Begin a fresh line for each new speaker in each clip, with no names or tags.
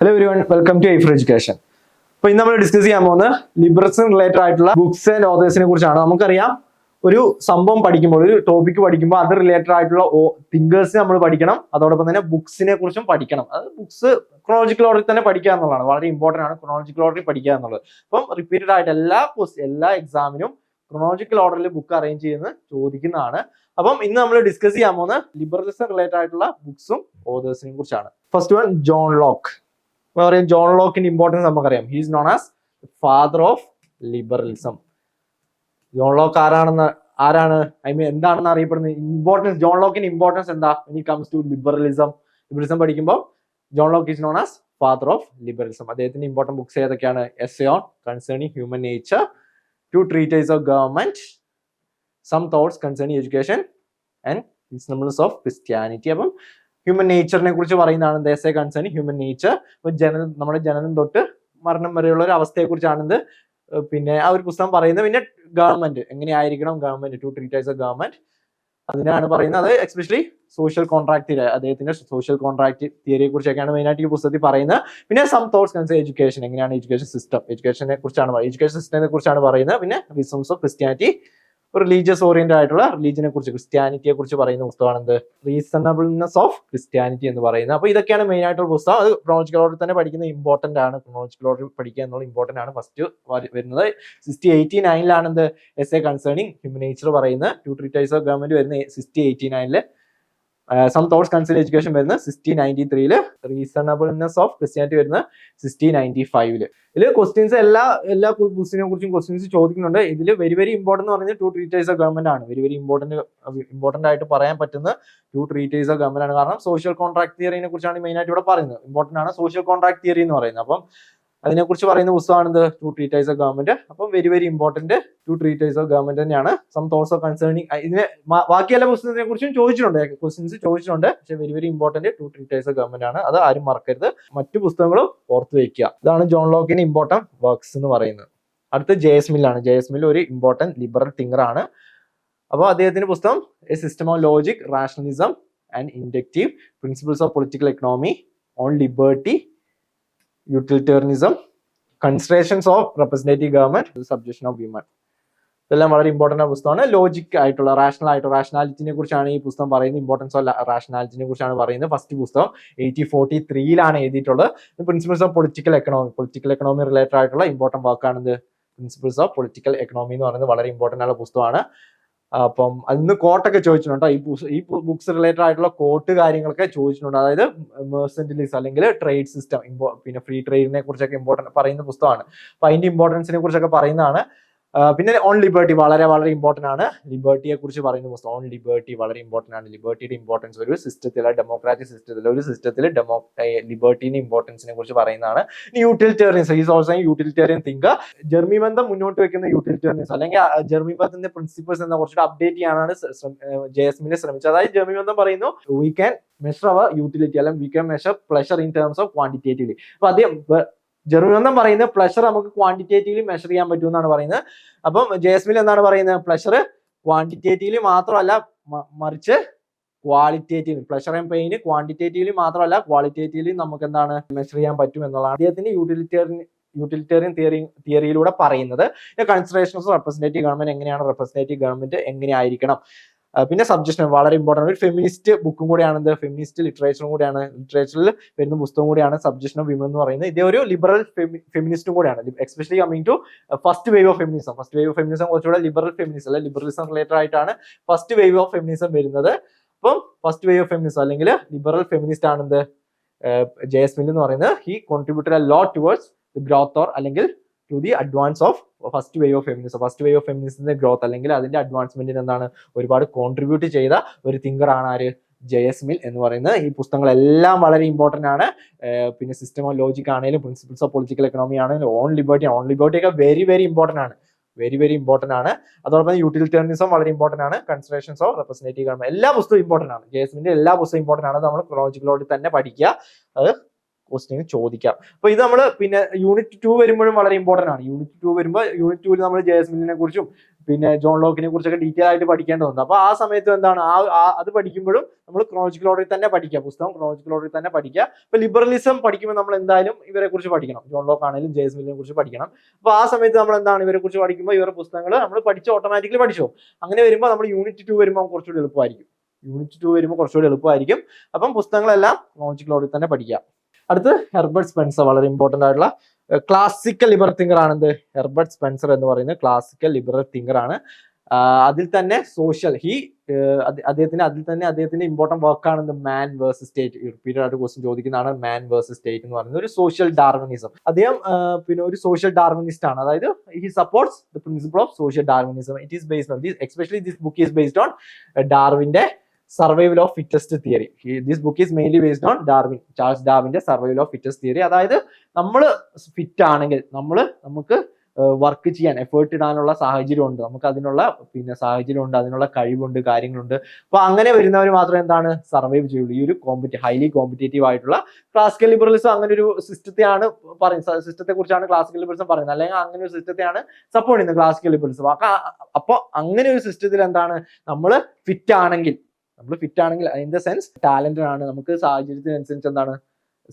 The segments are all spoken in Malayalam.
Hello everyone, welcome to Aifer education. അപ്പോൾ ഇന്ന് നമ്മൾ ഡിസ്കസ് ചെയ്യാൻ പോകുന്നത് ലിബറലിസം റിലേറ്റഡ് ആയിട്ടുള്ള ബുക്സ് ആൻഡ് ഓതേഴ്സിനെ കുറിച്ചാണ്. നമുക്കറിയാം, ഒരു സംഭവം പഠിക്കുമ്പോൾ, ഒരു ടോപ്പിക് പഠിക്കുമ്പോൾ അത് റിലേറ്റഡ് ആയിട്ടുള്ള തിങ്കേഴ്സിനെ നമ്മൾ പഠിക്കണം, അതോടൊപ്പം തന്നെ ബുക്സിനെ കുറിച്ചും പഠിക്കണം. അത് ബുക്സ് ക്രോണോളജിക്കൽ ഓർഡറിൽ തന്നെ പഠിക്കുക എന്നുള്ളതാണ്. വളരെ ഇമ്പോർട്ടൻ്റ് ആണ് ക്രോണോളജിക്കൽ ഓർഡറിൽ പഠിക്കുക എന്നുള്ളത്. അപ്പം റിപ്പീറ്റഡ് ആയിട്ട് എല്ലാ എക്സാമിനും ക്രോണോളജിക്കൽ ഓർഡറിൽ ബുക്ക് അറേഞ്ച് ചെയ്യുന്ന ചോദിക്കുന്നതാണ്. അപ്പം ഇന്ന് നമ്മൾ ഡിസ്കസ് ചെയ്യാൻ പോകുന്നത് ലിബറലിസം റിലേറ്റഡ് ആയിട്ടുള്ള ബുക്സും ഓതേഴ്സിനെയും കുറിച്ചാണ്. First one, John Locke. പറയാം, ജോൺ ലോക്കിന്റെ ഇമ്പോർട്ടൻസ് നമുക്കറിയാം. He is known as father of liberalism. John Locke ആരാണ് എന്താണെന്ന് അറിയപ്പെടുന്നത്? ഇമ്പോർട്ടൻസ്, ജോൺ ലോക്കിന്റെ ഇമ്പോർട്ടൻസ് എന്താ when it comes to liberalism പഠിക്കുമ്പോൾ John Locke is known as father of liberalism. അദ്ദേഹത്തിന്റെ ഇമ്പോർട്ടന്റ് ബുക്സ് ഏതൊക്കെയാണ്? Essay on concerning human nature, 2 treatises of government, some thoughts concerning education and principles of Christianity. അപ്പം ഹ്യൂമൻ നേച്ചറിനെ കുറിച്ച് പറയുന്നതാണ് എസ്സേ കൺസേണിംഗ് ഹ്യൂമൻ നേച്ചർ. നമ്മുടെ ജനനം തൊട്ട് മരണം വരെയുള്ള ഒരു അവസ്ഥയെ കുറിച്ചാണ് പിന്നെ ആ ഒരു പുസ്തകം പറയുന്നത്. പിന്നെ ഗവൺമെന്റ് എങ്ങനെയായിരിക്കണം, ഗവൺമെന്റ് 2 treatises of government, അതിനാണ് പറയുന്നത്. അത് എസ്പെഷ്യലി സോഷ്യൽ കോൺട്രാക്ട് തിയറി, അദ്ദേഹത്തിന്റെ സോഷ്യൽ കോൺട്രാക്ട് തിയറിയെ കുറിച്ചൊക്കെയാണ് മെയിനായിട്ട് ഈ പുസ്തകത്തിൽ പറയുന്നത്. പിന്നെ സം തോട്ട്സ് കൺസേണിംഗ് എഡ്യൂക്കേഷൻ, എങ്ങനെയാണ് എഡ്യൂക്കേഷൻ സിസ്റ്റത്തിനെ കുറിച്ചാണ് പറയുന്നത്. പിന്നെ reasons of Christianity, religious oriented ആയിട്ടുള്ള റിലീജിയനെ കുറിച്ച്, ക്രിസ്ത്യാനിറ്റിയെ കുറിച്ച് പറയുന്ന പുസ്തകമാണ് റീസണബിൾനെസ് ഓഫ് ക്രിസ്ത്യാനിറ്റി എന്ന് പറയുന്നത്. അപ്പോൾ ഇതൊക്കെയാണ് മെയിൻ ആയിട്ടുള്ള പുസ്തകം. അത് ക്രോണോളജിക്കൽ ഓർഡറിൽ തന്നെ പഠിക്കുന്ന ഇമ്പോർട്ടന്റ് ആണ്. ക്രോണോളജിക്കൽ ഓർഡറിൽ പഠിക്കുക എന്നുള്ള ഇമ്പോർട്ടന്റ് ആണ്. ഫസ്റ്റ് വരുന്നത് 1689 എസ്സേ കൺസേണിംഗ് ഹ്യൂമൻ നേച്ചർ പറയുന്നത്. 2 treatises of government വരുന്ന 1689. സം തോട്ട്സ് കൺസേണിംഗ് എഡ്യൂക്കേഷൻ വരുന്ന 1693. റീസണബിൾനെസ് ഓഫ് ക്രിസ്ത്യാനിറ്റി വരുന്ന 1695. ഇതിൽ ക്വസ്റ്റ്യൻസ് എല്ലാ ബുക്സിനെ കുറിച്ചും ക്വസ്റ്റ്യൻസ് ചോദിക്കുന്നുണ്ട്. ഇതിൽ വെരി ഇമ്പോർട്ടന്റ് എന്ന് പറയുന്നത് 2 treatises of government ആണ്. വെരി ഇമ്പോർട്ടന്റ് ആയിട്ട് പറയാൻ പറ്റുന്ന 2 treatises of government ആണ്. കാരണം സോഷ്യൽ കോൺട്രാക്ട് തിയറിനെ കുറിച്ചാണ് മെയിൻ ആയിട്ട് ഇവിടെ പറയുന്നത്. ഇമ്പോർട്ടന്റ് ആണ് സോഷ്യൽ കോൺട്രാക്ട് തിയറി എന്ന് പറയുന്നത്. അപ്പം അതിനെക്കുറിച്ച് പറയുന്ന പുസ്തകമാണ് 2 treatises of government. അപ്പം very important 2 treatises of government തന്നെയാണ്. സം തോട്ട്സ് ഓഫ് കൺസേണിംഗ്, ഇതിനെ ബാക്കി എല്ലാ പുസ്തകത്തിനെ കുറിച്ചും ക്വസ്റ്റ്യൻസ് ചോദിച്ചിട്ടുണ്ട്. പക്ഷെ very important 2 treatises of government ആണ്. അത് ആരും മറക്കരുത്. മറ്റു പുസ്തകങ്ങളും ഓർത്ത് വെക്കുക. ഇതാണ് ജോൺ ലോക്കിന്റെ ഇമ്പോർട്ടന്റ് വർക്ക്സ് എന്ന് പറയുന്നത്. അടുത്ത് ജെഎസ് മില്ലാണ്. ജെഎസ് മിൽ ഒരു ഇമ്പോർട്ടന്റ് ലിബറൽ തിങ്കർ ആണ്. അപ്പോൾ അദ്ദേഹത്തിന്റെ പുസ്തകം A system of logic, rationalism and inductive, principles of political economy, on liberty, utilitarianism, considerations of representative government, subjection of women. ഇതെല്ലാം വളരെ ഇമ്പോർട്ടന്റ് പുസ്തകമാണ്. ലോജിക് ആയിട്ടുള്ള റാഷണാലിറ്റിനെ കുറിച്ചാണ് ഈ പുസ്തകം പറയുന്നത്. ഇമ്പോർട്ടൻസ് ഓഫ് റാഷണാലിറ്റിനെ കുറിച്ചാണ് പറയുന്നത്. ഫസ്റ്റ് പുസ്തകം 1843 എഴുതിയിട്ടുള്ളത്. Principles of political economy related ആയിട്ടുള്ള ഇമ്പോർട്ടന്റ് വർക്കാണ് പ്രിൻസിപ്പിൾസ് ഓഫ് പൊളിറ്റിക്കൽ എക്കണോമി എന്ന് പറയുന്നത്. വളരെ ഇമ്പോർട്ടന്റ് ആയിട്ടുള്ള പുസ്തകമാണ്. അപ്പം അതിന് കോട്ടൊക്കെ ചോദിച്ചിട്ടുണ്ട്. ഈ ബുക്സ് റിലേറ്റഡ് ആയിട്ടുള്ള കോട്ട് കാര്യങ്ങളൊക്കെ ചോദിച്ചിട്ടുണ്ട്. അതായത് മെർസന്റിലിസം അല്ലെങ്കിൽ ട്രേഡ് സിസ്റ്റം, പിന്നെ ഫ്രീ ട്രേഡിനെ കുറിച്ചൊക്കെ ഇമ്പോർട്ടന്റ് പറയുന്ന പുസ്തകമാണ്. അപ്പൊ അതിന്റെ ഇമ്പോർട്ടൻസിനെ കുറിച്ചൊക്കെ പറയുന്നതാണ്. പിന്നെ ഓൺ ലിബർട്ടി വളരെ ഇമ്പോർട്ടന്റ് ആണ്. ലിബർട്ടിയെ കുറിച്ച് പറയുന്ന പുസ്തകം ഓൺ ലിബർട്ടി വളരെ ഇമ്പോർട്ടന്റ് ആണ്. ലിബർട്ടിയുടെ ഇമ്പോർട്ടൻസ് ഒരു സിസ്റ്റത്തിലെ, ഡെമോക്രാറ്റിക് സിസ്റ്റത്തിലെ ലിബർട്ടിന്റെ ഇമ്പോർട്ടൻസിനെ കുറിച്ച് പറയുന്നതാണ്. Utilitarians, is also utilitarian thinker. Jeremy Bentham മുന്നോട്ട് വെക്കുന്ന യൂട്ടിലിറ്റേറിയൻസ് അല്ലെങ്കിൽ ജെർമി ബന്ധത്തിന്റെ പ്രിൻസിപ്പിൾസ് എന്ന കുറച്ചുകൂടെ അപ്ഡേറ്റ് ചെയ്യാനാണ് ജെഎസ് മിൽ ശ്രമിച്ചത്. അതായത് ജെർമി ബന്ധം പറയുന്നു we can measure our utility അല്ലെങ്കിൽ we can measure pleasure in terms of quantitatively. അപ്പൊ അദ്ദേഹം ജെർമി ബന്ധം പറയുന്നത് പ്ലഷർ നമുക്ക് ക്വാണ്ടിറ്റേറ്റീവ്ലി മെഷർ ചെയ്യാൻ പറ്റും എന്നാണ് പറയുന്നത്. അപ്പം ജെഎസ് മിൽ എന്താണ് പറയുന്നത്? പ്ലഷർ ക്വാണ്ടിറ്റേറ്റീവ്ലി മാത്രമല്ല മറിച്ച് qualitative, pleasure and pain quantitatively മാത്രമല്ല ക്വാളിറ്റേറ്റീവ്ലി നമുക്ക് എന്താണ് മെഷർ ചെയ്യാൻ പറ്റും എന്നുള്ളതാണ് അദ്ദേഹത്തിന്റെ യൂട്ടിലിറ്റേറിയൻ തിയറിയിലൂടെ പറയുന്നത്. കൺസിഡറേഷൻസ് ഓഫ് റെപ്രസെന്റേറ്റീവ് ഗവൺമെന്റ്, എങ്ങനെയാണ് റെപ്രസെന്റേറ്റീവ് ഗവൺമെന്റ് എങ്ങനെയായിരിക്കണം. പിന്നെ സബ്ജക്ഷൻ വളരെ ഇമ്പോർട്ടന്റ്, ഒരു ഫെമിനിസ്റ്റ് ബുക്കും കൂടിയാണ്, ഫെമിനിസ്റ്റ് ലിറ്ററേച്ചറിൽ വരുന്ന പുസ്തകം കൂടിയാണ് സബ്ജക്ഷൻ ഓഫ് വിമൻ എന്ന് പറയുന്നത്. ഇതേ ഒരു ലിബറൽ ഫെമിനിസ്റ്റും കൂടിയാണ്. Especially coming to first wave of feminism. കുറച്ചുകൂടെ ലിബറലിസം റിലേറ്റഡ് ആയിട്ടാണ് ഫസ്റ്റ് വേവ് ഓഫ് ഫെമിനിസം വരുന്നത്. അപ്പം ഫസ്റ്റ് വേവ് ഓഫ് ഫെമിനിസം അല്ലെങ്കിൽ ലിബറൽ ഫെമിനിസ്റ്റ് ആണ് ജെഎസ് മിൽ എന്ന് പറയുന്നത്. He contributed a lot towards the growth or അല്ലെങ്കിൽ to the advance of first wave of ഫെമിനിസത്തിന്റെ ഗ്രോത്ത് അല്ലെങ്കിൽ അതിന്റെ അഡ്വാൻസ്മെന്റിന് എന്താണ് ഒരുപാട് കോൺട്രിബ്യൂട്ട് ചെയ്ത ഒരു തിങ്കർ ആണ് ആര്? ജെഎസ് മിൽ എന്ന് പറയുന്നത്. ഈ പുസ്തകങ്ങളെല്ലാം വളരെ ഇമ്പോർട്ടന്റ് ആണ്. പിന്നെ സിസ്റ്റം ഓഫ് ലോജിക് ആണെങ്കിലും പ്രിൻസിപ്പിൾസ് ഓഫ് പൊളിറ്റിക്കൽ എക്കണോമി ആണെങ്കിലും ഓൺ ലിബർട്ടി ഒക്കെ വെരി ഇമ്പോർട്ടന്റ് ആണ്. അതോടൊപ്പം യൂട്ടിലിറ്റേറിയനിസം വളരെ ഇമ്പോർട്ടന്റ് ആണ്. കൺസിഡറേഷൻസ് ഓഫ് റെപ്രസെന്റേറ്റീവ് ഗവൺമെന്റ്, എല്ലാ പുസ്തകവും ഇമ്പോർട്ടന്റ് ആണ്. ജെഎസ് മിലിന്റെ എല്ലാ പുസ്തകവും ഇമ്പോർട്ടന്റ് ആണ്. നമ്മൾ ക്രോണോളജിക്കൽ ഓർഡറിൽ തന്നെ പഠിക്കുക. അത് ക്വസ്റ്റ്യൻ ചോദിക്കാം. അപ്പൊ ഇത് നമ്മൾ പിന്നെ യൂണിറ്റ് 2 വരുമ്പോഴും വളരെ ഇമ്പോർട്ടന്റ് ആണ്. യൂണിറ്റ് 2 വരുമ്പോൾ യൂണിറ്റ് 2 നമ്മൾ ജെഎസ് മില്ലിനെ കുറിച്ചും പിന്നെ ജോൺ ലോക്കിനെ കുറിച്ചൊക്കെ ഡീറ്റെയിൽ ആയിട്ട് പഠിക്കേണ്ടതുണ്ട്. അപ്പൊ ആ സമയത്ത് എന്താണ് അത് പഠിക്കുമ്പോഴും നമ്മൾ ക്രോണോളജിക്കൽ ഓർഡറിൽ തന്നെ പഠിക്കുക, പുസ്തകം ക്രോണോളജിക്കൽ ഓർഡറിൽ തന്നെ പഠിക്കുക. ഇപ്പൊ ലിബറലിസം പഠിക്കുമ്പോൾ നമ്മൾ എന്തായാലും ഇവരെ കുറിച്ച് പഠിക്കണം, ജോൺ ലോക്ക് ആണെങ്കിലും ജെയിംസ് മില്ലിനെ കുറിച്ച് പഠിക്കണം. അപ്പൊ ആ സമയത്ത് നമ്മൾ എന്താണ് ഇവരെ കുറിച്ച് പഠിക്കുമ്പോൾ ഇവരുടെ പുസ്തകങ്ങൾ നമ്മൾ പഠിച്ച് ഓട്ടോമാറ്റിക്കലി പഠിച്ചു. അങ്ങനെ വരുമ്പോൾ നമ്മൾ യൂണിറ്റ് 2 വരുമ്പോൾ കുറച്ചുകൂടി എളുപ്പമായിരിക്കും. അപ്പം പുസ്തകങ്ങളെല്ലാം ക്രോണോളജിക്കൽ ഓർഡറിൽ തന്നെ പഠിക്കുക. അടുത്ത് ഹെർബർട്ട് സ്പെൻസർ, വളരെ ഇമ്പോർട്ടന്റ് ആയിട്ടുള്ള ക്ലാസിക്കൽ ലിബറൽ തിങ്കർ ആണ് ഹെർബർട്ട് സ്പെൻസർ എന്ന് പറയുന്നത് ക്ലാസിക്കൽ ലിബറൽ തിങ്കർ ആണ്. അതിൽ തന്നെ സോഷ്യൽ അദ്ദേഹത്തിന്റെ ഇമ്പോർട്ടന്റ് വർക്കാണ് മാൻ വേഴ്സസ് സ്റ്റേറ്റ്. റിപ്പീറ്റഡ് ആയിട്ട് ക്വസ്റ്റ്യൻ ചോദിക്കുന്നതാണ് മാൻ വേഴ്സസ് സ്റ്റേറ്റ് എന്ന് പറയുന്നത്. ഒരു സോഷ്യൽ ഡാർവിനിസം. അദ്ദേഹം പിന്നെ ഒരു സോഷ്യൽ ഡാർവിനിസ്റ്റ് ആണ്. അതായത് he supports the principle of social Darwinism. It is based on especially this book is based on ഡാർവിന്റെ survival of fittest theory. This book is mainly based on Charles ഡാർവിന്റെ സർവൈവൽ ഓഫ് ഫിറ്റസ്റ്റ് തിയറി. അതായത് നമ്മൾ ഫിറ്റ് ആണെങ്കിൽ നമുക്ക് വർക്ക് ചെയ്യാൻ എഫേർട്ട് ഇടാനുള്ള സാഹചര്യം ഉണ്ട്, നമുക്ക് അതിനുള്ള സാഹചര്യം ഉണ്ട്, അതിനുള്ള കഴിവുണ്ട്, കാര്യങ്ങളുണ്ട്. അപ്പൊ അങ്ങനെ വരുന്നവർ മാത്രമേ എന്താണ് സർവൈവ് ചെയ്യുള്ളൂ. ഈ ഒരു ഹൈലി കോമ്പറ്റേറ്റീവ് ആയിട്ടുള്ള ക്ലാസിക്കൽ ലിബറലിസം അങ്ങനെ ഒരു സിസ്റ്റത്തെയാണ് പറയുന്നത്, സിസ്റ്റത്തെ കുറിച്ചാണ് ക്ലാസിക്കൽ ലിബറലിസം പറയുന്നത്, അല്ലെങ്കിൽ അങ്ങനെ ഒരു സിസ്റ്റത്തെയാണ് സപ്പോർട്ട് ചെയ്യുന്നത് ക്ലാസിക്കൽ ലിബറലിസം. അപ്പൊ അങ്ങനെ ഒരു സിസ്റ്റത്തിൽ എന്താണ് നമ്മൾ ഫിറ്റ് ആണെങ്കിൽ ഇൻ ദ സെൻസ് ടാലന്റഡ് ആണ്, നമുക്ക്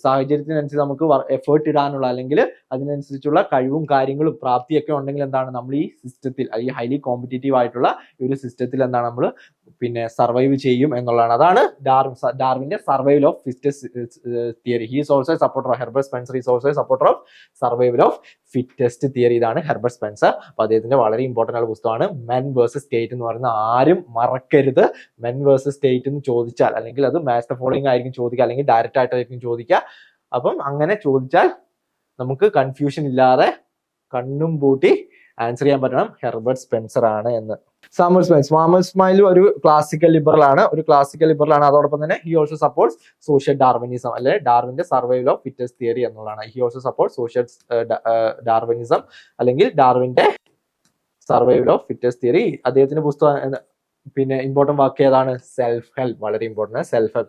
സാഹചര്യത്തിനനുസരിച്ച് നമുക്ക് എഫേർട്ട് ഇടാനുള്ള അല്ലെങ്കിൽ അതിനനുസരിച്ചുള്ള കഴിവും കാര്യങ്ങളും പ്രാപ്തിയൊക്കെ ഉണ്ടെങ്കിൽ എന്താണ് നമ്മൾ ഈ സിസ്റ്റത്തിൽ, ഈ ഹൈലി കോമ്പറ്റേറ്റീവ് ആയിട്ടുള്ള ഒരു സിസ്റ്റത്തിൽ എന്താണ് നമ്മൾ സർവൈവ് ചെയ്യും എന്നുള്ളതാണ്. അതാണ് ഡാർവിന്റെ survival of fittest theory. He is also supporter of Herbert Spencer is also supporter of survival of fittest theory. ഇതാണ് ഹെർബർട്ട് സ്പെൻസർ. അപ്പൊ അദ്ദേഹത്തിന്റെ വളരെ ഇമ്പോർട്ടന്റ് ആയ പുസ്തകമാണ് മെൻ വേഴ്സസ് സ്റ്റേറ്റ് എന്ന് പറയുന്നത്. ആരും മറക്കരുത്. മെൻ വേഴ്സസ് സ്റ്റേറ്റ് എന്ന് ചോദിച്ചാൽ, അല്ലെങ്കിൽ അത് മാച്ച് ദ ഫോളോയിങ് ആയിരിക്കും ചോദിക്കുക, അല്ലെങ്കിൽ ഡയറക്റ്റ് ആയിട്ടായിരിക്കും ചോദിക്കുക. അപ്പം അങ്ങനെ ചോദിച്ചാൽ നമുക്ക് കൺഫ്യൂഷൻ ഇല്ലാതെ കണ്ണും പൂട്ടി ആൻസർ ചെയ്യാൻ പറ്റണം ഹെർബർട്ട് സ്പെൻസർ ആണ് എന്ന്. സാമുവൽ സ്മൈൽ ഒരു ക്ലാസിക്കൽ ലിബറൽ ആണ്. അതോടൊപ്പം തന്നെ he also supports social Darwinism, അല്ലെ ഡാർവിന്റെ സർവൈവൽ ഓഫ് ഫിറ്റസ്റ്റ് തിയറി എന്നുള്ളതാണ്. He also supports social Darwinism അല്ലെങ്കിൽ ഡാർവിന്റെ സർവൈവൽ ഓഫ് ഫിറ്റസ്റ്റ് തിയറി. അദ്ദേഹത്തിന്റെ പുസ്തകം ഇമ്പോർട്ടന്റ് വാക്ക് ഏതാണ്? Self help. വളരെ ഇമ്പോർട്ടന്റ്.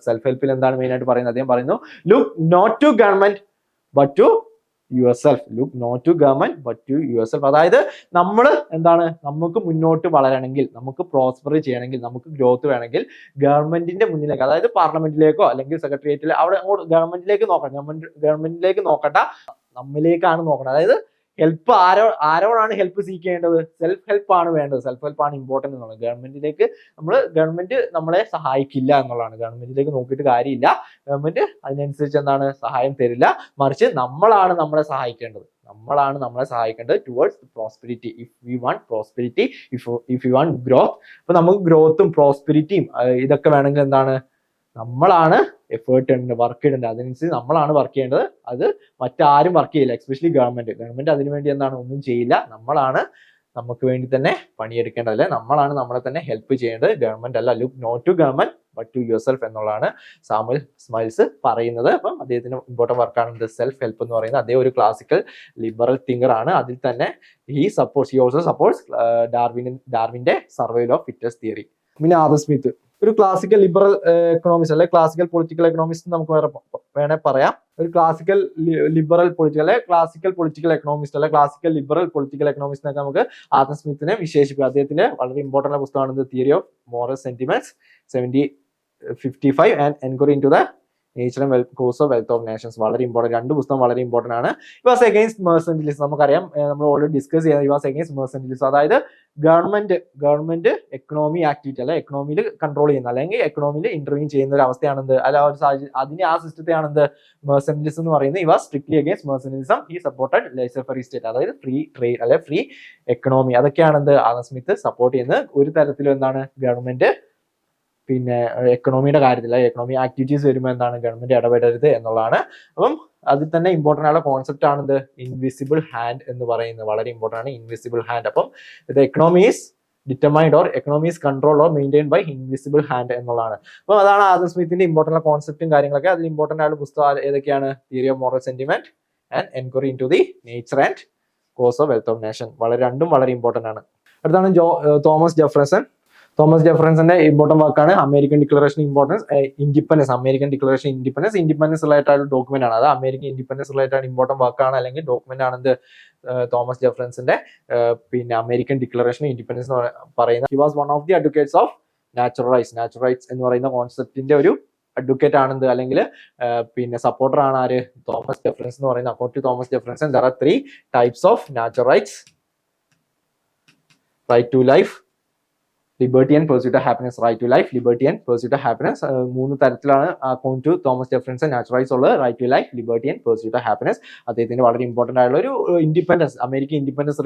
സെൽഫ് ഹെൽപ്പിൽ എന്താണ് മെയിൻ ആയിട്ട് പറയുന്നത്? അദ്ദേഹം പറയുന്നു look not to government but to yourself. Look not to government but to yourself. അതായത് നമ്മൾ എന്താണ്, നമുക്ക് മുന്നോട്ട് വളരണമെങ്കിൽ, നമുക്ക് പ്രോസ്പർ ചെയ്യണമെങ്കിൽ, നമുക്ക് ഗ്രോത്ത് വേണമെങ്കിൽ ഗവൺമെന്റിന്റെ മുന്നിലേക്ക്, അതായത് പാർലമെന്റിലേക്കോ അല്ലെങ്കിൽ സെക്രട്ടേറിയറ്റിലെ അവിടെ അങ്ങോട്ട് ഗവൺമെന്റിലേക്ക് നോക്കണ്ട, നമ്മിലേക്കാണ് നോക്കണം. അതായത് ഹെൽപ്പ് ആരോടാണ് ഹെൽപ്പ് സീക്ക് ചെയ്യേണ്ടത്? സെൽഫ് ഹെൽപ്പ് ആണ് വേണ്ടത്. സെൽഫ് ഹെൽപ്പ് ആണ് ഇമ്പോർട്ടന്റ് എന്നുള്ളത്. ഗവൺമെന്റ് നമ്മളെ സഹായിക്കില്ല എന്നുള്ളതാണ്. ഗവൺമെന്റിലേക്ക് നോക്കിയിട്ട് കാര്യമില്ല. ഗവൺമെന്റ് അതിനനുസരിച്ച് എന്താണ് സഹായം തരില്ല. മറിച്ച് നമ്മളാണ് നമ്മളെ സഹായിക്കേണ്ടത്. Towards prosperity. If we want prosperity, if you want growth. അപ്പൊ നമുക്ക് ഗ്രോത്തും പ്രോസ്പെരിറ്റിയും ഇതൊക്കെ വേണമെങ്കിൽ എന്താണ് നമ്മളാണ് എഫേർട്ട് വർക്ക് ഇടേണ്ടത്. അതിനനുസരിച്ച് നമ്മളാണ് വർക്ക് ചെയ്യേണ്ടത്. അത് മറ്റാരും വർക്ക് ചെയ്യില്ല. എസ്പെഷ്യലി ഗവൺമെന്റ് അതിനുവേണ്ടി എന്താണ് ഒന്നും ചെയ്യില്ല. നമ്മളാണ് നമുക്ക് വേണ്ടി തന്നെ പണിയെടുക്കേണ്ടത്, അല്ലെ നമ്മളാണ് നമ്മളെ തന്നെ ഹെൽപ്പ് ചെയ്യേണ്ടത്, ഗവൺമെന്റ് അല്ല. Look not to government but to yourself എന്നുള്ളതാണ് സാമുവൽ സ്മൈൽസ് പറയുന്നത്. അപ്പം അദ്ദേഹത്തിന്റെ ഇമ്പോർട്ടന്റ് വർക്കാണ് സെൽഫ് ഹെൽപ്പ് എന്ന് പറയുന്നത്. അദ്ദേഹം ഒരു ക്ലാസിക്കൽ ലിബറൽ തിങ്കർ ആണ്. അതിൽ തന്നെ ഹി ഓൾസോ സപ്പോർട്ട്സ് ഡാർവിന്റെ സർവൈവൽ ഓഫ് ഫിറ്റസ്റ്റ് തിയറി. പിന്നെ ആദം സ്മിത്ത് ഒരു ക്ലാസിക്കൽ ലിബറൽ എക്കണോമിസ്റ്റ്, അല്ലെ ക്ലാസിക്കൽ പൊളിറ്റിക്കൽ എക്കണോമിസ്റ്റ് നമുക്ക് വേണേ പറയാം. ഒരു ക്ലാസിക്കൽ ലിബറൽ പൊളിറ്റിക്കൽ, അല്ലെ ക്ലാസിക്കൽ പൊളിറ്റിക്കൽ എക്കണോമിസ്റ്റ്, അല്ലെ ക്ലാസിക്കൽ ലിബറൽ പൊളിറ്റിക്കൽ എക്കണോമിസ്റ്റ് എന്നൊക്കെ നമുക്ക് ആദം സ്മിത്തിനെ വിശേഷിപ്പിക്കാം. അദ്ദേഹത്തിന്റെ വളരെ ഇമ്പോർട്ടന്റ് പുസ്തകമാണ് theory of moral sentiments 1755 and enquiry into the nature and course of wealth of nations. വളരെ ഇമ്പോർട്ടന്റ്, രണ്ട് പുസ്തകം വളരെ ഇമ്പോർട്ടന്റ് ആണ്. He was against mercantilism. നമുക്കറിയാം, നമ്മൾ ഓൾറെഡി ഡിസ്കസ് ചെയ്ത ഇ വാസ് അഗെയിൻസ്റ്റ് മെർസന്റിലിസം. അതായത് ഗവൺമെന്റ് എക്കണോമി ആക്ടിവിറ്റി, അല്ലെ എക്കണോമിയിൽ കൺട്രോൾ ചെയ്യുന്ന, അല്ലെങ്കിൽ എക്കണോമിയിൽ ഇന്റർവ്യൂ ചെയ്യുന്ന ഒരു അവസ്ഥയാണെന്ത്, അല്ല ഒരു സാഹചര്യം, ആ സിസ്റ്റത്തെയാണെന്ത് മെർസന്റിലിസം എന്ന് പറയുന്നത്. He was strictly against mercantilism. He supported laissez faire state, അതായത് ഫ്രീ ട്രേഡ്, അല്ലെ ഫ്രീ എക്കണോമി. അതൊക്കെയാണെന്ത് ആദം സ്മിത്ത് സപ്പോർട്ട് ചെയ്യുന്നത്. ഒരു തരത്തിലും എന്താണ് ഗവൺമെന്റ് എക്കണോമിയുടെ കാര്യത്തിൽ, എക്കണോമി ആക്ടിവിറ്റീസ് വരുമ്പോൾ എന്താണ് ഗവൺമെന്റ് ഇടപെടരുത് എന്നുള്ളതാണ്. അപ്പം അതിൽ തന്നെ ഇമ്പോർട്ടന്റ് ആയ കോൺസെപ്റ്റ് ആണ് ഇൻവിസിബിൾ ഹാൻഡ് എന്ന് പറയുന്നത്. വളരെ ഇമ്പോർട്ടന്റ് ആണ് ഇൻവിസിബിൾ ഹാൻഡ്. അപ്പം economy is determined or economy is control or maintained by invisible hand എന്നുള്ളതാണ്. അപ്പോൾ അതാണ് ആദം സ്മിത്തിന്റെ ഇമ്പോർട്ടന്റ് കോൺസെപ്റ്റും കാര്യങ്ങളൊക്കെ. അതിൽ ഇമ്പോർട്ടന്റ് ആയ പുസ്തകം ഏതൊക്കെയാണ്? Theory of moral sentiment and enquiry into the nature and course of wealth of nation. രണ്ടും വളരെ ഇമ്പോർട്ടന്റ് ആണ്. അടുത്താണ് തോമസ് ജെഫർസൺ. തോമസ് ജെഫറിൻസന്റെ ഇമ്പോർട്ടന്റ് വർക്കാണ് American declaration independence. American declaration independence related ആയിട്ടുള്ള ഡോക്യുമെന്റ് ആണ്. അത് അമേരിക്കൻ ഇൻഡിപെൻഡൻസ് റിലേറ്റഡ് ആയിട്ട് ഇമ്പോർട്ടന്റ് വർക്കാണ് അല്ലെങ്കിൽ ഡോക്യുമെന്റ് ആണെന്ത് തോമസ് ജെഫറിൻസന്റെ പിന്നെ അമേരിക്കൻ ഡിക്ലറേഷൻ ഇൻഡിപെൻഡൻസ് എന്ന് പറയുന്നത്. He was one of the advocates of natural rights എന്ന് പറയുന്ന കോൺസെപ്റ്റിന്റെ ഒരു അഡ്വക്കേറ്റ് ആണെന്ത് അല്ലെങ്കിൽ പിന്നെ സപ്പോർട്ടർ ആണ് ആര്, തോമസ് ജെഫറിൻസ് എന്ന് പറയുന്ന. According to Thomas Jefferson there are 3 types of natural rights: right to life, liberty and pursuit of happiness. Right to life, liberty and pursuit of happiness. 3 തരത്തിലാണ് according to Thomas Jefferson natural rights ഉള്ളത്. Right to life, liberty and pursuit of happiness. അദ്ദേഹത്തിന്റെ വളരെ ഇമ്പോർട്ടന്റ് ആയിട്ടുള്ള ഒരു ഇൻഡിപെൻഡൻസ്, അമേരിക്കൻ ഇൻഡിപെൻഡൻസ്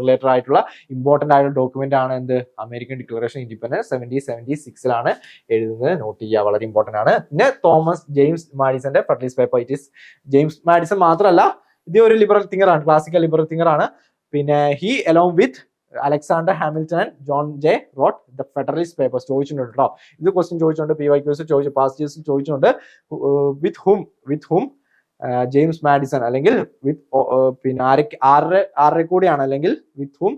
റിലേറ്റഡ് ആയിട്ടുള്ള ഇമ്പോർട്ടന്റ് ആയിട്ടുള്ള ഡോക്യുമെന്റ് ആണ് എന്ത് അമേരിക്കൻ ഡിക്ലറേഷൻ ഇൻഡിപെൻഡൻസ്. 1776 എഴുതുന്നത്. നോട്ട് ചെയ്യുക, വളരെ ഇമ്പോർട്ടന്റ് ആണ്. പിന്നെ ജെയിംസ് മാഡിസന്റെ ഫെഡറലിസ്റ്റ് പേപ്പർ. ജെയിംസ് മാഡിസൺ മാത്രമല്ല, ഇത് ഒരു ലിബറൽ തിങ്കർ ആണ്, ക്ലാസിക്കൽ ലിബറൽ തിങ്കർ ആണ്. പിന്നെ he along with Alexander Hamilton and John Jay wrote the federalist papers. ചോദിച്ചിട്ടുണ്ട് കേട്ടോ, ഇത് ക്വസ്റ്റ്യൻ ചോദിച്ചിട്ടുണ്ട്, PYQs പാസ്റ്റ് ചോദിച്ചിട്ടുണ്ട്. വിത്ത് ഹും ജെയിംസ് മാഡിസൺ അല്ലെങ്കിൽ പിന്നെ ആരുടെ കൂടിയാണ് അല്ലെങ്കിൽ with whom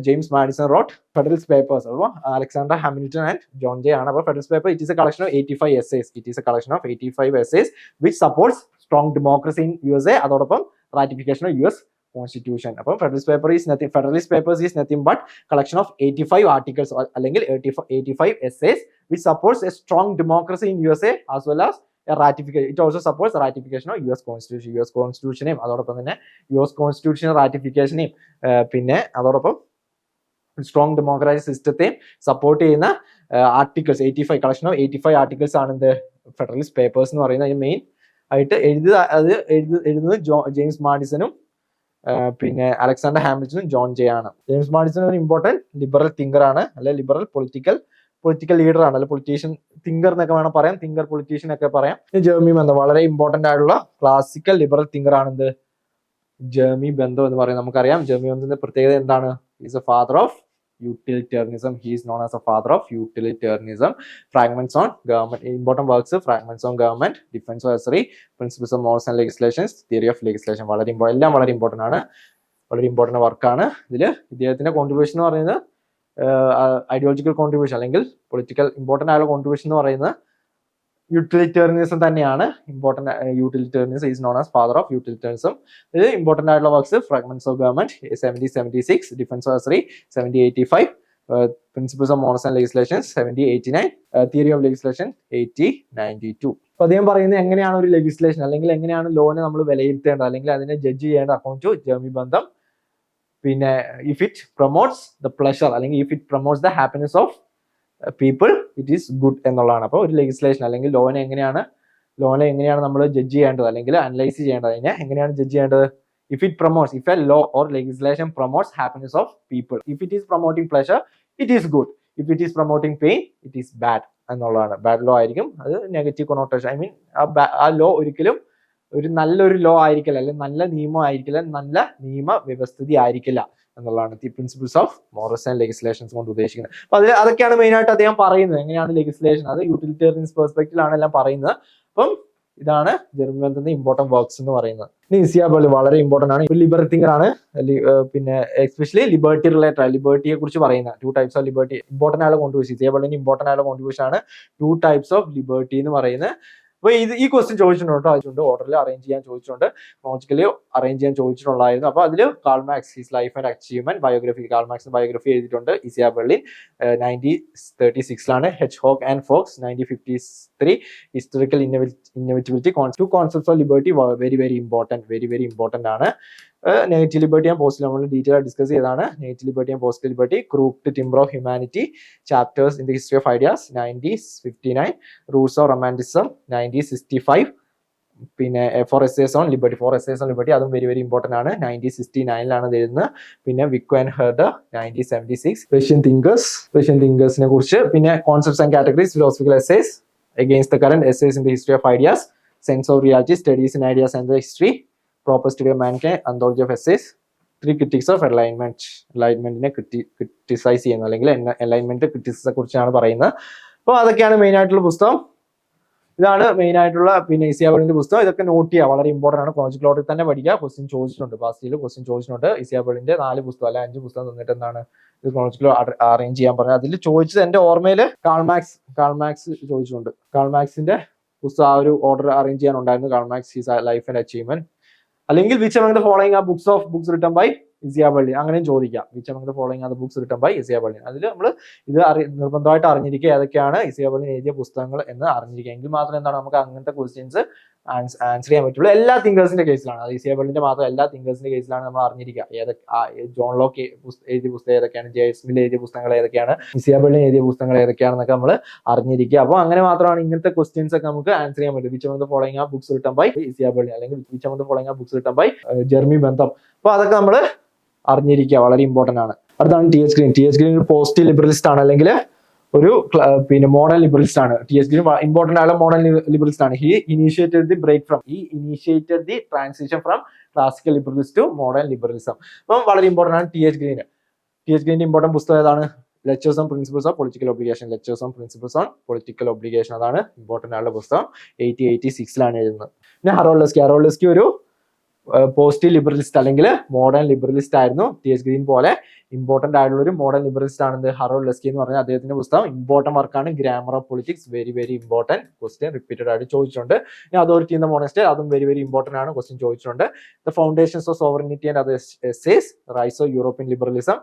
James Madison wrote federalist papers. അപ്പോൾ Alexander Hamilton and John Jay ആണ്. അപ്പോൾ federalist paper it is a collection of 85 essays. It is a collection of 85 essays which supports strong democracy in USA. അതോടൊപ്പം റാറ്റിഫിക്കേഷൻ ഓഫ് US Constitution. അപ്പോൾ federalist papers is nothing but collection of 85 articles അല്ലെങ്കിൽ 85 essays which supports a strong democracy in USA as well as a ratification. It also supports ratification of US Constitution. അതോടൊപ്പം തന്നെ US Constitution റാറ്റിഫിക്കേഷനെയും പിന്നെ അതോടൊപ്പം സ്ട്രോങ് ഡെമോക്രാറ്റിക് സിസ്റ്റത്തെയും സപ്പോർട്ട് ചെയ്യുന്ന ആർട്ടിക്കിൾസ് 85 കളക്ഷൻ ഓഫ് 85 ആർട്ടിക്കിൾസ് ആണ് എന്ത് ഫെഡറലിസ്റ്റ് പേപ്പേഴ്സ് എന്ന് പറയുന്നത്. മെയിൻ ആയിട്ട് എഴുതുന്നത് ജെയിംസ് മാഡിസണും പിന്നെ അലക്സാണ്ടർ ഹാമിൽട്ടണും ജോൺ ജെ ആണ്. ജെയിംസ് മാഡിസൺ ഒരു ഇമ്പോർട്ടന്റ് ലിബറൽ തിങ്കർ ആണ്, അല്ലെ ലിബറൽ പൊളിറ്റിക്കൽ ലീഡർ ആണ്, അല്ലെ പൊളിറ്റീഷ്യൻ തിങ്കർ എന്നൊക്കെ വേണം പറയാം, തിങ്കർ പൊളിറ്റീഷ്യൻ ഒക്കെ പറയാം. ജെർമി ബെന്തം വളരെ ഇമ്പോർട്ടന്റ് ആയിട്ടുള്ള ക്ലാസിക്കൽ ലിബറൽ തിങ്കർ ആണ് എന്ത് ജെർമി ബെന്തം എന്ന് പറയുന്നത്. നമുക്കറിയാം ജെർമി ബെന്തത്തിന്റെ പ്രത്യേകത എന്താണ്? Is A father of utilitarianism. He is known as a father of utilitarianism. Fragments on government, important works, fragments on government, defense of history, principles of laws and legislations, theory of legislation. എല്ലാം വളരെ ഇമ്പോർട്ടന്റ് ആണ്, വളരെ ഇമ്പോർട്ടന്റ് വർക്കാണ്. ഇതിൽ ഇദ്ദേഹത്തിന്റെ കോൺട്രിബ്യൂഷൻ എന്ന് പറയുന്നത് ഐഡിയോളജിക്കൽ കോൺട്രിബ്യൂഷൻ അല്ലെങ്കിൽ പൊളിറ്റിക്കൽ ഇമ്പോർട്ടന്റ് ആയുള്ള കോൺട്രിബ്യൂഷൻ എന്ന് പറയുന്നത് യൂട്ടിലിറ്റേറിയനിസം തന്നെയാണ്. Utilitarianism is known as father of utilitarianism. ഇത് ഇമ്പോർട്ടന്റ് ആയിട്ടുള്ള works fragments of government 1776, defence of history 1785, principles of morals and legislations 1789, theory of legislation 1892. അപ്പൊ അദ്ദേഹം പറയുന്നത് എങ്ങനെയാണ് ഒരു ലെജിസ്ലേഷൻ അല്ലെങ്കിൽ എങ്ങനെയാണ് ലോനെ നമ്മൾ വിലയിരുത്തേണ്ടത് അല്ലെങ്കിൽ അതിനെ ജഡ്ജ് ചെയ്യേണ്ടത് അക്കോർഡിംഗ് ടു ജെർമി ബെന്തം. പിന്നെ if it promotes the pleasure അല്ലെങ്കിൽ if it promotes the happiness of people it is good എന്നുള്ളതാണ്. അപ്പോൾ ഒരു ലെജിസ്ലേഷൻ അല്ലെങ്കിൽ ലോനെ എങ്ങനെയാണ് നമ്മൾ ജഡ്ജ് ചെയ്യേണ്ടത് അല്ലെങ്കിൽ അനലൈസ് ചെയ്യേണ്ടത്, അതിനെ എങ്ങനെയാണ് ജഡ്ജ് ചെയ്യേണ്ടത്? If A law or legislation promotes happiness of people, if it is promoting pleasure it is good, if it is promoting pain it is bad എന്നുള്ളതാണ്. ബാഡ് ലോ ആയിരിക്കും, അത് നെഗറ്റീവ് കൊണോട്ടേഷൻ. ഐ മീൻ ആ ലോ ഒരിക്കലും ഒരു നല്ലൊരു ലോ ആയിരിക്കില്ല, അല്ലെങ്കിൽ നല്ല നിയമം ആയിരിക്കില്ല, നല്ല നിയമ വ്യവസ്ഥിതി ആയിരിക്കില്ല എന്നുള്ളതാണ് the principles of morals and legislations കൊണ്ട് ഉദ്ദേശിക്കുന്നത്. അപ്പൊ അതൊക്കെയാണ് മെയിൻ ആയിട്ട് അദ്ദേഹം പറയുന്നത്. എങ്ങനെയാണ് ലെജിസ്ലേഷൻ, അത് യൂട്ടിലിറ്റേറിയൻസ് പെർസ്പെക്റ്റീവിലാണ് എല്ലാം പറയുന്നത്. അപ്പം ഇതാണ് ജെർമി ബെന്തത്തിന്റെ ഇമ്പോർട്ടന്റ് വർക്ക്സ് എന്ന് പറയുന്നത്. ഇനി ഇസിയാബർലി വളരെ ഇമ്പോർട്ടന്റ് ആണ്, ലിബറൽ തിങ്കർ ആണ്. പിന്നെ എസ്പെഷ്യലി ലിബർട്ടി റിലേറ്റഡ്, ലിബർട്ടിയെ കുറിച്ച് പറയുന്ന 2 types ഓഫ് ലിബർട്ടി ഇമ്പോർട്ടന്റ് ആയുള്ള കോൺട്രിബ്യൂഷൻ. ഇസിയാബർലിന്റെ ഇമ്പോർട്ടന്റ് ആയുള്ള കോൺട്രിബ്യൂഷൻ ആണ് 2 types ഓഫ് ലിബർട്ടി എന്ന് പറയുന്നത്. അപ്പൊ ഈ ക്വസ്റ്റ്യൻ ചോദിച്ചിട്ടുണ്ട് കേട്ടോ, അതുകൊണ്ട് ഓർഡറിൽ അറേഞ്ച് ചെയ്യാൻ ചോദിച്ചിട്ടുണ്ട്, ക്രോണോളജിക്കലി അറേഞ്ച് ചെയ്യാൻ ചോദിച്ചിട്ടുണ്ടായിരുന്നു. അപ്പൊ അതിൽ Karl Marx his life and achievement biography, Karl മാർക്സിന്റെ ബയോഗ്രഫി എഴുതിയിട്ടുണ്ട്. Isaiah Berlin 1936 hedgehog and fox 1953 historical ഇന്നോവേറ്റിവിറ്റി, 2 concepts of liberty very important ആണ്. നെഗറ്റീവ് ലിബർട്ടി ആൻഡ് പോസിറ്റീവ് നമ്മൾ ഡീറ്റെയിൽ ആയി ഡിസ്കസ് ചെയ്തതാണ്. Negative liberty and positive liberty, crooked timber of humanity, chapters in the history of ideas 1959, roots of romanticism 1965, പിന്നെ 4 essays on ലിബർട്ടി, അതും വെരി ഇമ്പോർട്ടന്റ് ആണ്. 1969 ഇത് എഴുതുന്നത്. പിന്നെ വിക്കോ ആൻഡ് ഹെർഡർ 1976, റഷ്യൻ തിങ്കേഴ്സിനെ കുറിച്ച്. പിന്നെ concepts and categories, philosophical essays, against the current, essays in the history of ideas, sense of reality, studies in ideas and the history, proper study of mankind, anthology of essays, 3 critiques of enlightenmentനെ criticise ചെയ്യുന്നത് അല്ലെങ്കിൽ എൻലൈൻമെന്റ് ക്രിറ്റിസിസത്തെ കുറിച്ചാണ് പറയുന്നത്. അപ്പോൾ അതൊക്കെയാണ് മെയിൻ ആയിട്ടുള്ള പുസ്തകം. ഇതാണ് മെയിൻ ആയിട്ടുള്ള പിന്നെ ഇസിയാബർലിന്റെ പുസ്തകം. ഇതൊക്കെ നോട്ട് ചെയ്യുക, വളരെ ഇമ്പോർട്ടന്റ് ആണ്. ക്രോണോളജിക്കൽ ഓർഡറിൽ തന്നെ പഠിക്കുക. ക്വസ്റ്റ്യൻ ചോദിച്ചിട്ടുണ്ട്, പാസ്റ്റിൽ ക്വസ്റ്റ്യൻ ചോദിച്ചിട്ടുണ്ട്. ഇസിയാബർലിന്റെ 4 പുസ്തകം അല്ലെ 5 പുസ്തകം തന്നിട്ട് എന്താണ് ഇത് ക്രോണോളജിക്കൽ അറേഞ്ച് ചെയ്യാൻ പറഞ്ഞു. അതിൽ ചോദിച്ചത് എന്റെ ഓർമ്മയിൽ കാൾമാക്സ് ചോദിച്ചിട്ടുണ്ട്. കാൾമാക്സിന്റെ പുസ്തകം ആ ഒരു ഓർഡർ അറേഞ്ച് ചെയ്യാനുണ്ടായിരുന്നു. Karl Marx his life and achievement. അല്ലെങ്കിൽ which among the following are books written by Isaiah Berlin, അങ്ങനെയും ചോദിക്കാം. Which among the following are the books written by Isaiah Berlin. അതിൽ നമ്മൾ ഇത് നിർബന്ധമായിട്ട് അറിഞ്ഞിരിക്കുക ഏതൊക്കെയാണ് ഇസിയ ബർലിൻ എഴുതിയ പുസ്തകങ്ങൾ എന്ന് അറിഞ്ഞിരിക്കുക. എങ്കിൽ മാത്രമേ എന്താണ് നമുക്ക് അങ്ങനത്തെ ക്വസ്റ്റ്യൻസ് ആൻസർ ചെയ്യാൻ പറ്റുള്ളൂ. എല്ലാ തിങ്കേഴ്സിന്റെ കേസിലാണ്, അത് ഇസിയ ബർലിന്റെ മാത്രം എല്ലാ തിങ്കേഴ്സിന്റെ കേസിലാണ് നമ്മൾ അറിഞ്ഞിരിക്കുക. ജോൺ ലോക്ക് എഴുതിയ പുസ്തകം ഏതൊക്കെയാണ്, ജെയ്സ് മിൽ എഴുതിയ പുസ്തകങ്ങൾ ഏതൊക്കെയാണ്, ഇസിയ ബർലിൻ എഴുതിയ പുസ്തകങ്ങൾ ഏതൊക്കെയാണെന്നൊക്കെ നമ്മൾ അറിഞ്ഞിരിക്കുക. അപ്പോൾ അങ്ങനെ മാത്രമാണ് ഇങ്ങനത്തെ ക്വസ്റ്റ്യൻസ് ഒക്കെ നമുക്ക് ആൻസർ ചെയ്യാൻ പറ്റും. Which among the following are books written by Isaiah Berlin, അല്ലെങ്കിൽ which among the following are books written by Jeremy Bentham. അപ്പോൾ അതൊക്കെ നമ്മൾ അറിഞ്ഞിരിക്കുക, വളരെ ഇമ്പോർട്ടന്റ് ആണ്. അടുത്താണ് T H Green. T H Green ഒരു പോസിറ്റീവ് ലിബറലിസ്റ്റ് ആണ്, അല്ലെങ്കിൽ ഒരു പിന്നെ മോഡേൺ ലിബറലിസ്റ്റ് ആണ്. ടി എച്ച് ഗ്രീൻ ഇമ്പോർട്ടന്റ് ആയ മോഡേൺ ലിബറലിസ്റ്റ് ആണ്. He initiated the transition from classical liberalist to modern liberalism. അപ്പം വളരെ ഇമ്പോർട്ടന്റ് ആണ് T H Green. T H ഗ്രീന്റെ ഇമ്പോർട്ടന്റ് പുസ്തകം ഏതാണ്? Lectures on principles of political obligation. അതാണ് ഇമ്പോർട്ടന്റ് ആയുള്ള പുസ്തകം. 1886 എഴുതുന്നത്. പിന്നെ ഹറോൾഡ് ലെസ്കി ഒരു പോസിറ്റീവ് ലിബറലിസ്റ്റ് അല്ലെങ്കിൽ മോഡേൺ ലിബറലിസ്റ്റ് ആയിരുന്നു. ടി എച്ച് ഗ്രീൻ പോലെ ഇമ്പോർട്ടന്റ് ആയിട്ടുള്ള ഒരു മോഡേൺ ലിബറലിസ്റ്റ് ആണ് ഹറോൾഡ് ലെസ്കി എന്ന് പറഞ്ഞാൽ. അദ്ദേഹത്തിന്റെ പുസ്തകം ഇമ്പോർട്ടന്റ് വർക്കാണ് grammar of politics. Very important question repeated ആയിട്ട് ചോദിച്ചിട്ടുണ്ട്. ഇനി authority in the modern state, അതും വെരി ഇമ്പോർട്ടന്റ് ആണ്, ക്വസ്റ്റ്യൻ ചോദിച്ചിട്ടുണ്ട്. The foundations of sovereignty and other essays, rise of European liberalism,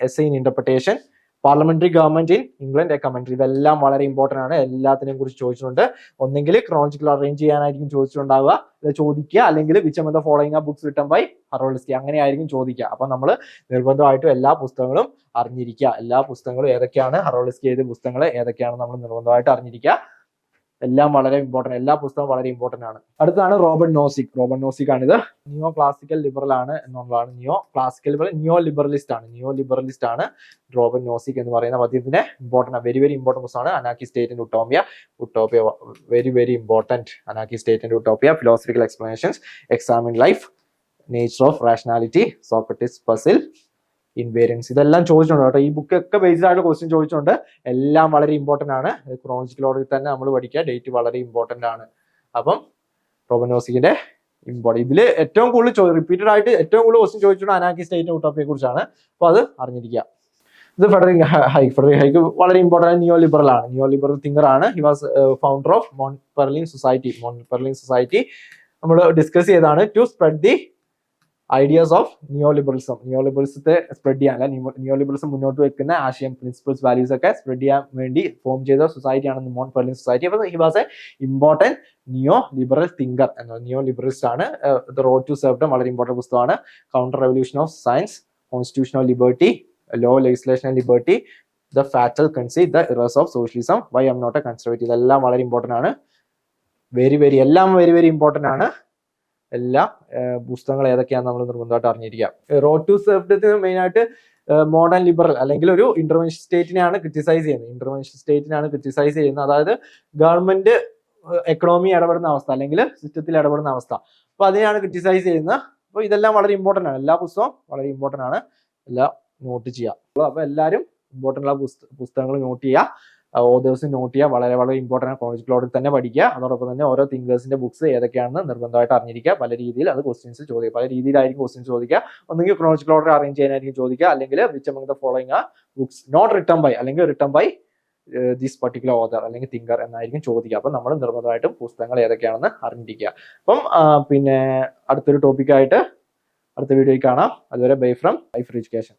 essay in interpretation, parliamentary government in England A commentary. ഇതെല്ലാം വളരെ ഇമ്പോർട്ടന്റ് ആണ്, എല്ലാത്തിനെയും കുറിച്ച് ചോദിച്ചിട്ടുണ്ട്. ഒന്നെങ്കിൽ ക്രോണോളജിക്കൽ അറേഞ്ച് ചെയ്യാനായിരിക്കും ചോദിച്ചിട്ടുണ്ടാവുക, ചോദിക്കുക, അല്ലെങ്കിൽ which among the following are books written by Harold Laski, അങ്ങനെയായിരിക്കും ചോദിക്കുക. അപ്പൊ നമ്മൾ നിർബന്ധമായിട്ടും എല്ലാ പുസ്തകങ്ങളും അറിഞ്ഞിരിക്കുക. എല്ലാ പുസ്തകങ്ങളും ഏതൊക്കെയാണ്, ഹറോൾഡ് ലെസ്കി എഴുതിയ പുസ്തകങ്ങൾ ഏതൊക്കെയാണ് നമ്മൾ നിർബന്ധമായിട്ട് അറിഞ്ഞിരിക്കുക. എല്ലാം വളരെ ഇമ്പോർട്ടന്റ്, എല്ലാ പുസ്തകവും വളരെ ഇമ്പോർട്ടന്റ് ആണ്. അടുത്താണ് റോബർട്ട് നോസിക് ആണിത്. നിയോ ക്ലാസിക്കൽ ലിബറൽ ആണ് എന്നുള്ളതാണ്. നിയോ ലിബറലിസ്റ്റ് ആണ് റോബർട്ട് നോസിക് എന്ന് പറയുന്ന അദ്ദേഹത്തിന്റെ ഇമ്പോർട്ടന്റ് വെരി ഇമ്പോർട്ടന്റ് പുസ്തകമാണ്. Anarchy state and utopia very important. Anarchy state and utopia, philosophical explanations, examine life, nature of rationality, Socrates puzzle, invariance. ഇതെല്ലാം ചോദിച്ചിട്ടുണ്ട് കേട്ടോ. ഈ ബുക്ക് ഒക്കെ ബേസ്ഡ് ആയിട്ട് ക്വസ്റ്റ്യൻ ചോദിച്ചിട്ടുണ്ട്. എല്ലാം വളരെ ഇമ്പോർട്ടന്റ് ആണ്. ക്രോണോളജിക്കൽ ഓർഡറിൽ തന്നെ നമ്മൾ പഠിക്കുക. ഡേറ്റ് വളരെ ഇമ്പോർട്ടന്റ് ആണ്. അപ്പം റോബർട്ട് നോസിക്കിന്റെ ഇമ്പോർട്ടന്റ് ഇതിൽ ഏറ്റവും കൂടുതൽ റിപ്പീറ്റഡ് ആയിട്ട് ഏറ്റവും കൂടുതൽ ക്വസ്റ്റ്യൻ ചോദിച്ചിട്ടുണ്ട് അനാർക്കി സ്റ്റേറ്റ് ഉട്ടോപ്പിയെ കുറിച്ചാണ്. അപ്പൊ അത് അറിഞ്ഞിരിക്കുക. ഇത് ഫ്രെഡറിക് ഹൈക്ക് വളരെ ഇമ്പോർട്ടന്റ് നിയോ ലിബറൽ തിങ്കർ ആണ്. He was founder of Mont Pelerin society. നമ്മൾ ഡിസ്കസ് ചെയ്താണ് to spread the ideas of നിയോലിബറലിസത്തെ സ്പ്രെഡ് ചെയ്യാൻ, നിയോലിബറലിസം മുന്നോട്ട് വെക്കുന്ന ആശയം, പ്രിൻസിപ്പിൾസ്, വാല്യൂസ് ഒക്കെ സ്പ്രെഡ് ചെയ്യാൻ വേണ്ടി ഫോം ചെയ്ത സൊസൈറ്റിയാണ് മോൺപെർലിൻ സൊസൈറ്റി. അപ്പോൾ he was a important neo liberal thinker neo liberalist ആണ്. ദ റോഡ് ടു സെർവ്ഡം വളരെ ഇമ്പോർട്ടന്റ് പുസ്തകമാണ്. Counter revolution of science, constitution of liberty, law legislation and liberty, the fatal conceit, the errors of socialism, why I am not a conservative. ഇതെല്ലാം വളരെ ഇമ്പോർട്ടന്റ് ആണ്. എല്ലാം വെരി ഇമ്പോർട്ടന്റ് ആണ്. എല്ലാ പുസ്തകങ്ങൾ ഏതൊക്കെയാണെന്ന് നമ്മൾ നിർബന്ധമായിട്ട് അറിഞ്ഞിരിക്കുക. റോഡ് ടു സെർവ്ഡത്തിന് മെയിൻ ആയിട്ട് മോഡേൺ ലിബറൽ അല്ലെങ്കിൽ ഒരു ഇന്റർവെൻഷൻ സ്റ്റേറ്റിനെയാണ് ക്രിറ്റിസൈസ് ചെയ്യുന്നത്. അതായത് ഗവൺമെന്റ് എക്കണോമി ഇടപെടുന്ന അവസ്ഥ അല്ലെങ്കിൽ സിസ്റ്റത്തിൽ ഇടപെടുന്ന അവസ്ഥ, അപ്പൊ അതിനെയാണ് ക്രിറ്റിസൈസ് ചെയ്യുന്നത്. അപ്പൊ ഇതെല്ലാം വളരെ ഇമ്പോർട്ടന്റ് ആണ്. എല്ലാ പുസ്തകവും വളരെ ഇമ്പോർട്ടന്റ് ആണ്. എല്ലാം നോട്ട് ചെയ്യുക. അപ്പൊ എല്ലാവരും ഇമ്പോർട്ടന്റ് ഉള്ള പുസ്തകങ്ങൾ നോട്ട് ചെയ്യുക. ഓതേഴ്സ് നോട്ട് ചെയ്യുക. വളരെ ഇമ്പോർട്ടന്റ് ആണ്. ക്രോണോളജിക്കൽ ഓർഡറിൽ തന്നെ പഠിക്കുക. അതോടൊപ്പം തന്നെ ഓരോ തിങ്കേഴ്സിന്റെ ബുക്സ് ഏതൊക്കെയാണെന്ന് നിർബന്ധമായിട്ട് അറിഞ്ഞിരിക്കുക. പല രീതിയിൽ അത് ക്വസ്റ്റ്യൻസ് ചോദിക്കുക. പല രീതിയിലായിരിക്കും ക്വസ്റ്റ്യൻസ് ചോദിക്കുക. ഒന്നെങ്കിൽ ക്രോണോളജിക്കൽ ഓർഡർ അറേഞ്ച് ചെയ്യാനായിരിക്കും ചോദിക്കുക, അല്ലെങ്കിൽ which among the following are books not written by അല്ലെങ്കിൽ written by this particular author അല്ലെങ്കിൽ തിങ്കർ എന്നായിരിക്കും ചോദിക്കുക. അപ്പം നമ്മൾ നിർബന്ധമായിട്ടും പുസ്തകങ്ങൾ ഏതൊക്കെയാണെന്ന് അറിഞ്ഞിരിക്കുക. അപ്പം പിന്നെ അടുത്തൊരു ടോപ്പിക്കായിട്ട് അടുത്ത വീഡിയോയിൽ കാണാം. അതുവരെ ബൈ ഫ്രം ലൈഫ് എഡ്യൂക്കേഷൻ.